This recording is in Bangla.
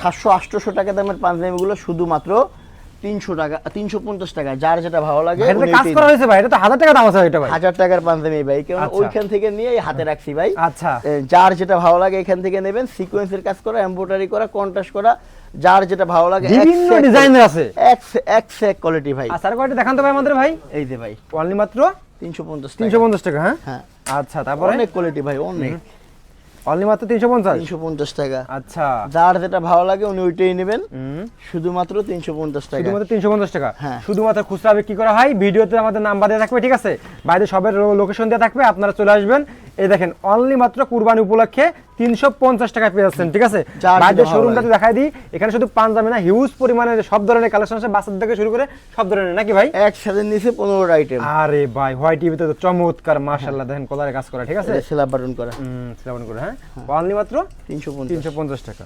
700-800 টাকা দামের পাঞ্জাবিগুলো শুধুমাত্র 300 টাকা 350 টাকা, যার যেটা ভালো লাগে। এটা কাজ করা হয়েছে ভাই, এটা তো 1000 টাকা দাম আছে এটা ভাই। 1000 টাকার পাঞ্জাবি ভাই, কারণ ওইখান থেকে নিয়ে হাতে রাখছি ভাই। আচ্ছা, যার যেটা ভালো লাগে এখান থেকে নেবেন। সিকোয়েন্সের কাজ করা, এমব্রয়ডারি করা, কন্ট্রাস্ট করা, যার যেটা ভালো লাগে। বিভিন্ন ডিজাইনের আছে, এক কোয়ালিটি ভাই। আচ্ছা, আর কোয়ালিটি দেখান তো ভাই আমাদের ভাই। এই যে ভাই অনলি মাত্র 350 টাকা। হ্যাঁ হ্যাঁ, আচ্ছা, তারপরে অনেক কোয়ালিটি ভাই, অনেক। অনলি মাত্র 350 টাকা। আচ্ছা, যার যেটা ভালো লাগে উনি ওইটাই নেবেন, শুধুমাত্র 350 টাকা। শুধুমাত্র 350 টাকা। হ্যাঁ। শুধুমাত্র খুচরা কি করা হয়, ভিডিওতে আমাদের নাম্বার দেওয়া থাকবে, ঠিক আছে, বাইরে সবের লোকেশন দেওয়া থাকবে, আপনারা চলে আসবেন। এই দেখেন অনলি মাত্র কুরবানি উপলক্ষে 350 টাকা পেয়ে যাচ্ছেন, ঠিক আছে। বাইরে শোরুমটাতে দেখাই দিই, এখানে শুধু পাঞ্জাবি না, হিউজ পরিমাণে সব ধরনের কালেকশন আছে, বাচ্চাদের থেকে শুরু করে সব ধরনের, নাকি ভাই? একসাথে নিচে 15টা আইটেম। আরে ভাই, হোয়াইট টিভিতে তো চমৎকার মাশাআল্লাহ, দেখেন কলারে কাজ করা, ঠিক আছে, সেলাপ বাটন করা। সেলাপ করে। হ্যাঁ, অনলি মাত্র 350 350 টাকা।